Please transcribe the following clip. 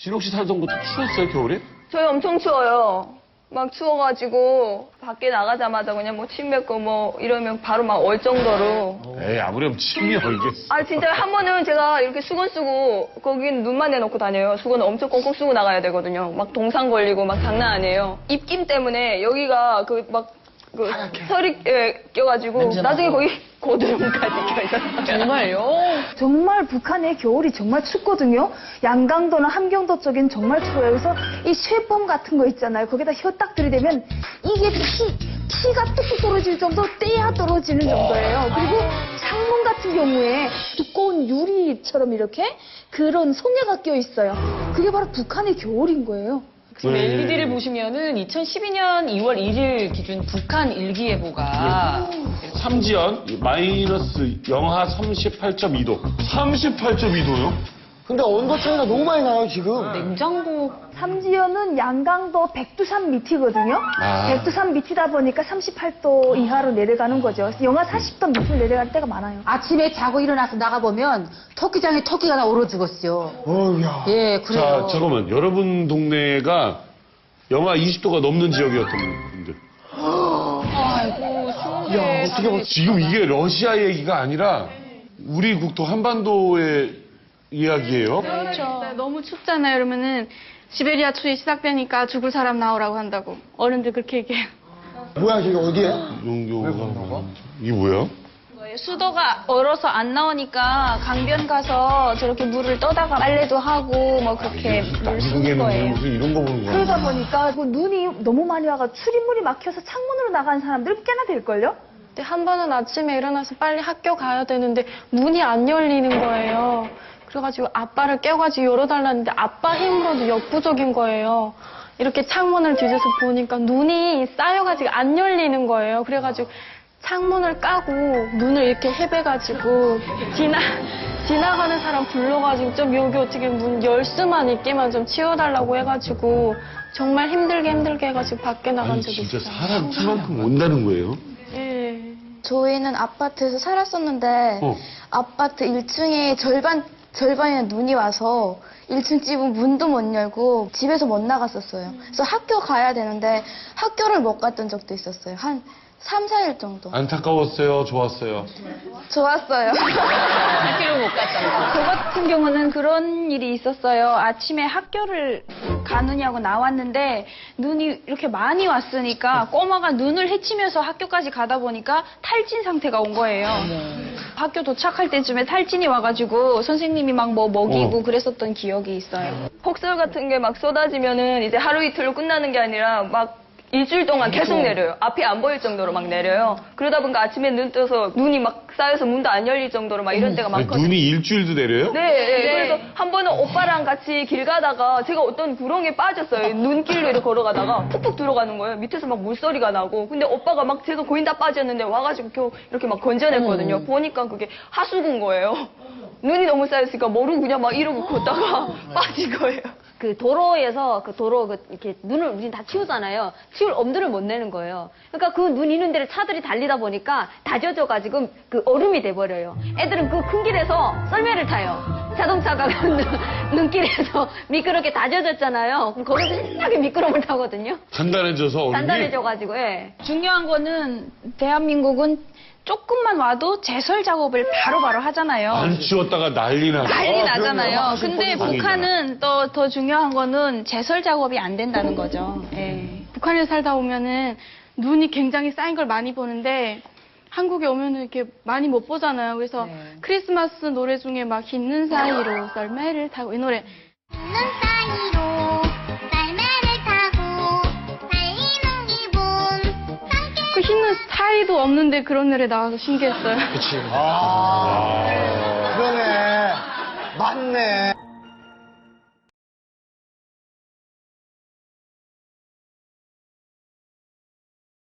진옥 씨 살던 곳도 추웠어요, 겨울에? 저희 엄청 추워요. 막 추워가지고 밖에 나가자마자 그냥 뭐 침 뱉고 뭐 이러면 바로 막 얼 정도로. 에이, 아무렴 침이 얼겠어. 아 진짜 한 번은 제가 이렇게 수건 쓰고 거긴 눈만 내놓고 다녀요. 수건 엄청 꽁꽁 쓰고 나가야 되거든요. 막 동상 걸리고 막 장난 아니에요. 입김 때문에 여기가 그 털이 껴가지고 나중에 거기 고드름까지 껴있었어요. 정말요? 정말 북한의 겨울이 정말 춥거든요. 양강도나 함경도 쪽엔 정말 추워요. 그래서 이 쇠범 같은 거 있잖아요. 거기다 혀 딱 들이대면 이게 피가 뚝뚝 떨어질 정도 떼야 떨어지는 정도예요. 그리고 창문 같은 경우에 두꺼운 유리처럼 이렇게 그런 송해가 껴 있어요. 그게 바로 북한의 겨울인 거예요. 지금 LED를 보시면은 2012년 2월 1일 기준 북한 일기예보가 삼지연 마이너스 영하 38.2도. 38.2도요? 근데 온도 차이가 너무 많이 나요, 지금. 냉장고 삼지연은 양강도 백두산 밑이거든요. 백두산 밑이다 보니까 38도 이하로 내려가는 거죠. 그래서 영하 40도 밑으로 내려갈 때가 많아요. 아침에 자고 일어나서 나가보면 토끼장에 토끼가 다 얼어 죽었어요. 어우야. 예, 그래요. 자, 잠깐만. 여러분 동네가 영하 20도가 넘는 지역이었던 분들. 아이고 추운데 어떻게 뭐 지금 이게 러시아 얘기가 아니라 우리 국토 한반도의 이야기예요. 그렇죠. 너무 춥잖아요. 그러면은 시베리아 추위 시작되니까 죽을 사람 나오라고 한다고. 어른들 그렇게 얘기해요. 뭐야, 저기 어디에? 이게 뭐야? 수도가 얼어서 안 나오니까 강변 가서 저렇게 물을 떠다가 빨래도 하고 뭐 그렇게 물 쓰는 미국에는 거예요. 무슨 이런 거 보는 거야. 그러다 보니까 그 눈이 너무 많이 와가 출입문이 막혀서 창문으로 나간 사람들 꽤나 될걸요? 근데 한 번은 아침에 일어나서 빨리 학교 가야 되는데 문이 안 열리는 거예요. 그래가지고 아빠를 깨가지고 열어달라는데 아빠 힘으로도 역부족인 거예요. 이렇게 창문을 뒤져서 보니까 눈이 쌓여가지고 안 열리는 거예요. 그래가지고 창문을 까고 눈을 이렇게 헤매가지고 지나가는 사람 불러가지고 좀 여기 어떻게 문 열 수만 있게만 좀 치워달라고 해가지고 정말 힘들게 해가지고 밖에 나간 아니, 적이 진짜 있어요. 사람 키만큼 온다는 거예요? 예. 저희는 아파트에서 살았었는데 아파트 1층에 절반이나 눈이 와서 1층 집은 문도 못 열고 집에서 못 나갔었어요. 그래서 학교 가야 되는데 학교를 못 갔던 적도 있었어요. 한 3, 4일 정도. 안타까웠어요? 좋았어요? 좋았어요. 학교를 못 갔다. 저 같은 경우는 그런 일이 있었어요. 아침에 학교를 가느냐고 나왔는데 눈이 이렇게 많이 왔으니까 꼬마가 눈을 헤치면서 학교까지 가다 보니까 탈진 상태가 온 거예요. 학교 도착할 때쯤에 탈진이 와가지고 선생님이 막 뭐 먹이고 그랬었던 기억이 있어요. 폭설 같은 게 막 쏟아지면은 이제 하루 이틀로 끝나는 게 아니라 막 일주일 동안 계속 내려요. 앞이 안 보일 정도로 막 내려요. 그러다 보니까 아침에 눈 떠서 눈이 막 쌓여서 문도 안 열릴 정도로 막 이런 때가 아니, 많거든요. 눈이 일주일도 내려요? 네. 그래서 한 번은 오빠랑 같이 길 가다가 제가 어떤 구렁이에 빠졌어요. 눈길로 이렇게 걸어가다가 푹푹 들어가는 거예요. 밑에서 막 물소리가 나고. 근데 오빠가 막 제가 거의 다 빠졌는데 와가지고 겨우 이렇게 막 건져냈거든요. 보니까 그게 하수구인 거예요. 눈이 너무 쌓였으니까 모르고 그냥 막 이러고 걷다가 빠진 거예요. 그 도로에서 이렇게 눈을 우린 다 치우잖아요. 치울 엄두를 못 내는 거예요. 그러니까 그 눈 있는 데를 차들이 달리다 보니까 다 젖어가지고 그 얼음이 돼버려요. 애들은 그 큰 길에서 썰매를 타요. 자동차가 눈길에서 미끄럽게 다 젖었잖아요. 그럼 거기서 신나게 미끄럼을 타거든요. 단단해져서 얼음이? 단단해져가지고, 예. 중요한 거는 대한민국은 조금만 와도 제설 작업을 바로바로 하잖아요. 안 치웠다가 난리 나죠. 난리 나잖아요. 근데 뻔히 북한은 또 더 중요한 거는 제설 작업이 안 된다는 거죠. 예. 북한에 살다 보면은 눈이 굉장히 쌓인 걸 많이 보는데 한국에 오면은 이렇게 많이 못 보잖아요. 그래서 크리스마스 노래 중에 막 흰눈 사이로 썰매를 타고 이 노래 눈 사이로 썰매를 타고 달리는 기분 그 흰눈 사이도 없는데 그런 노래 나와서 신기했어요. 그런